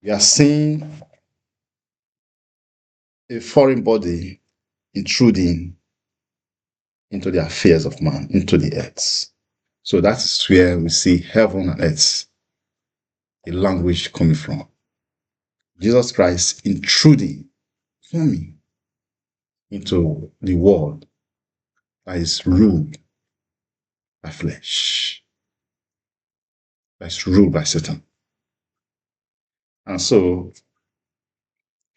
We are seeing a foreign body intruding into the affairs of man, into the earth. So that's where we see heaven and earth, the language coming from. Jesus Christ intruding, coming into the world that is ruled by flesh, that is ruled by Satan. And so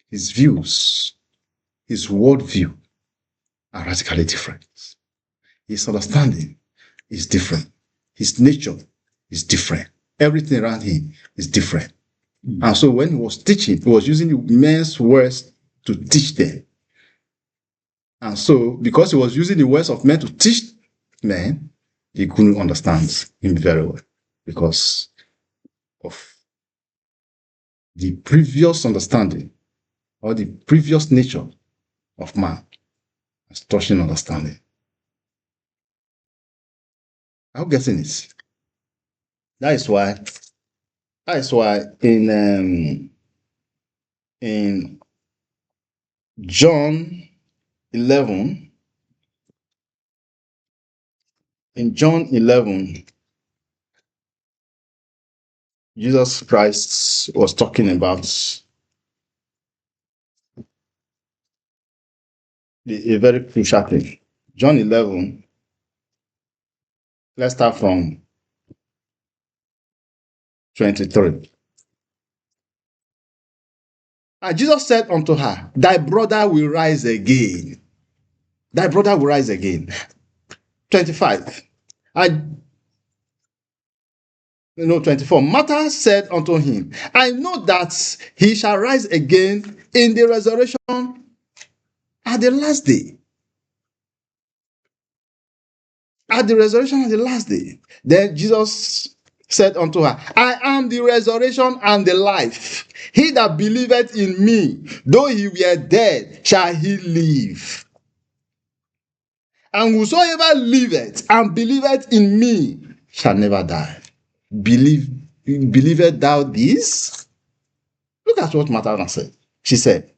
his views, his worldview are radically different. His understanding is different. His nature is different. Everything around him is different. And so when he was teaching, he was using men's words to teach them. And so because he was using the words of men to teach men, he couldn't understand him very well because of the previous understanding or the previous nature of man as touching understanding. I'm getting it. That is why in John 11, Jesus Christ was talking about a very crucial thing. John 11, let's start from 23. And Jesus said unto her, thy brother will rise again. Thy brother will rise again. 25. 24. Martha said unto him, I know that he shall rise again in the resurrection at the last day. At the resurrection at the last day. Then Jesus said unto her, I am the resurrection and the life. He that believeth in me, though he were dead, shall he live. And whosoever liveth and believeth in me shall never die. Believeth thou this? Look at what Martha said. She said,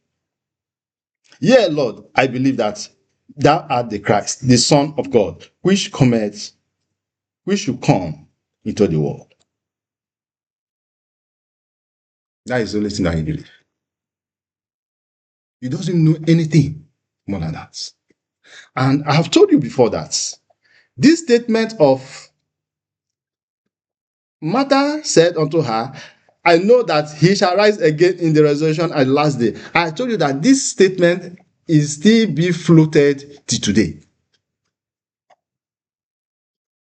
yea, Lord, I believe that thou art the Christ, the Son of God, which should come into the world. That is the only thing that he believes. He doesn't know anything more than that. And I have told you before that this statement of Martha said unto her, I know that he shall rise again in the resurrection at the last day. I told you that this statement is still being floated to today.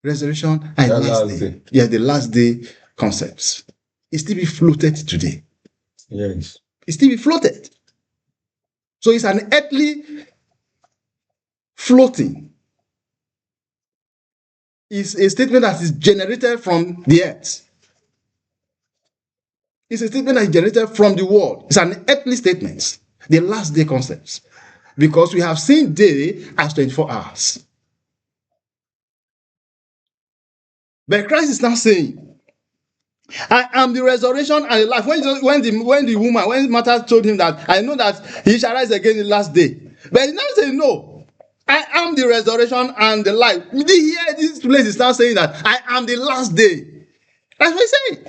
Resurrection and last day. Yeah, the last day concepts. It's still be floated today. Yes. It's still be floated. So it's an earthly floating. It's a statement that is generated from the earth. It's a statement that is generated from the world. It's an earthly statement. The last day concepts. Because we have seen day as 24 hours. But Christ is now saying, I am the resurrection and the life. When Martha told him that, I know that he shall rise again in the last day. But he now says, no, I am the resurrection and the life. Here, this place is now saying that I am the last day. That's what he's saying.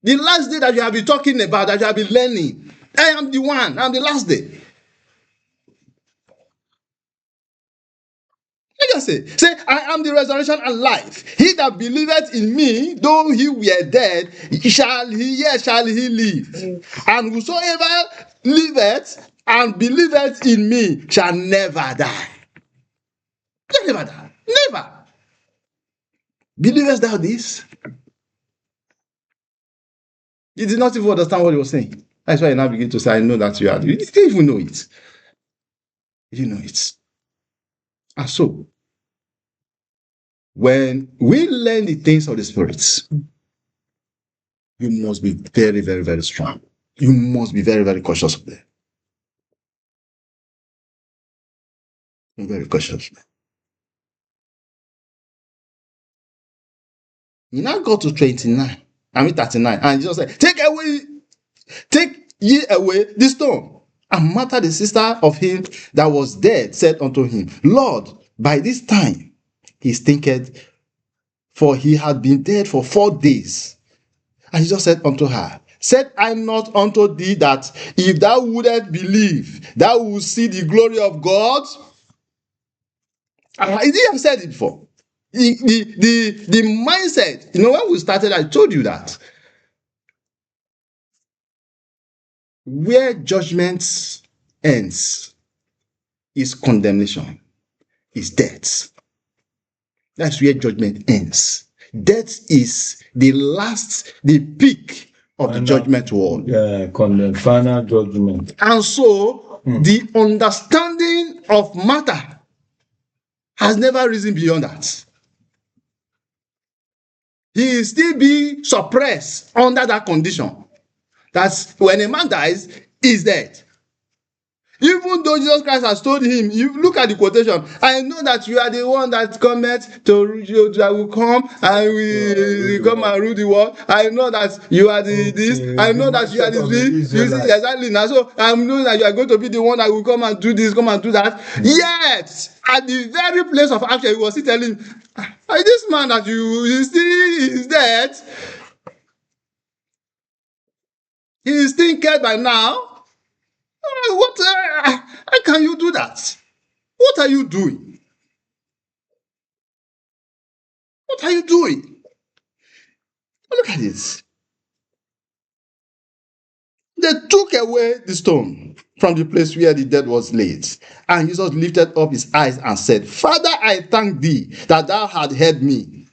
The last day that you have been talking about, that you have been learning. I am the one. I'm the last day. Let us say, I am the resurrection and life. He that believeth in me, though he were dead, shall he live. And whosoever liveth and believeth in me shall never die. Shall never die. Never. Believest thou this? You did not even understand what he was saying. That's why you now begin to say, I know that you are. You didn't even know it. You know it. And so, when we learn the things of the Spirit, you must be very, very, very strong. You must be very, very cautious of them. Be very cautious. You now go to 39, 39, and Jesus said, take away Take ye away the stone. And Martha, the sister of him that was dead, said unto him, Lord, by this time he stinketh, for he had been dead for 4 days. And Jesus said unto her, Said I not unto thee that if thou wouldest believe, thou wilt see the glory of God? I didn't have said it before. The mindset, when we started, I told you that where judgment ends is condemnation, is death. That's where judgment ends. Death is the peak of the judgment world. Final judgment. And so, the understanding of matter has never risen beyond that. He is still being suppressed under that condition. That's when a man dies, he's dead. Even though Jesus Christ has told him, you look at the quotation, I know that you are the one that cometh that will come and will come and rule the world. I know that you are this. I know that you are this. You see, exactly. Now, so I know that you are going to be the one that will come and do this, come and do that. Yet, at the very place of action, he was still telling him, this man that you see is dead. He is thinking by now. How can you do that? What are you doing? What are you doing? Look at this. They took away the stone from the place where the dead was laid. And Jesus lifted up his eyes and said, Father, I thank thee that thou hast heard me.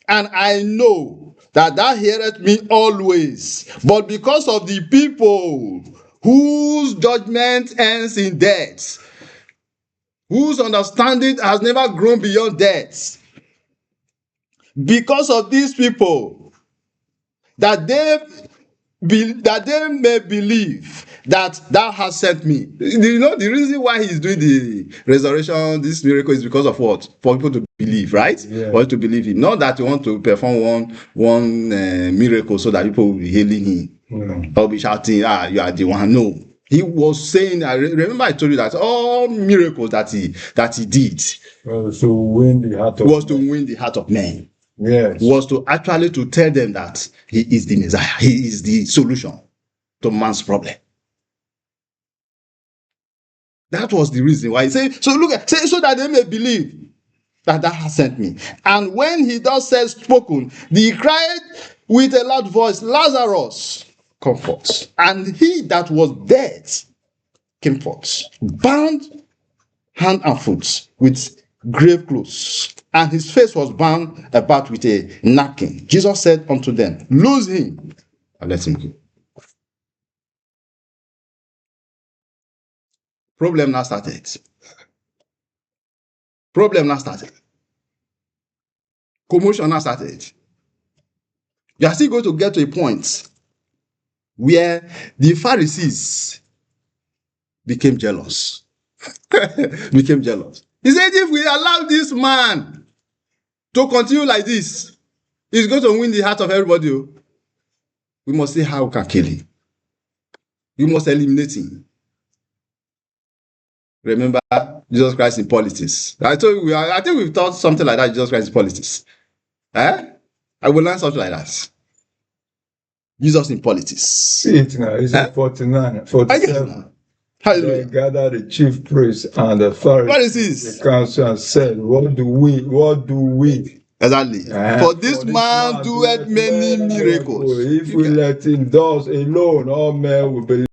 And I know that thou hearest me always. But because of the people whose judgment ends in death, whose understanding has never grown beyond death, because of these people, that they may believe that thou hast sent me. The reason why he's doing the resurrection, this miracle, is because of what? For people to believe, right? Yeah. For you to believe him. Not that you want to perform one miracle so that people will be hailing him or be shouting, you are the one. No. He was saying, I remember I told you that all miracles that he did was to win the heart of men. Yes. Was to actually to tell them that he is the Messiah. He is the solution to man's problem. That was the reason why he said, so that they may believe that thou hast sent me. And when he thus said spoken, he cried with a loud voice, Lazarus, come forth. And he that was dead came forth, bound hand and foot with grave clothes, and his face was bound about with a napkin. Jesus said unto them, Loose him and let him go. Problem now started. Commotion now started. You are still going to get to a point where the Pharisees became jealous. He said, if we allow this man to continue like this, he's going to win the heart of everybody. We must see how we can kill him. We must eliminate him. Remember Jesus Christ in politics. I told you, I think we've taught something like that, Jesus Christ in politics. I will learn something like that. Jesus in politics. See it now. It's 49, 47. Hallelujah. They gathered the chief priests and the Pharisees, the council, and said, What do we? Exactly. For this man doeth many miracles. If we let him thus alone, all men will believe.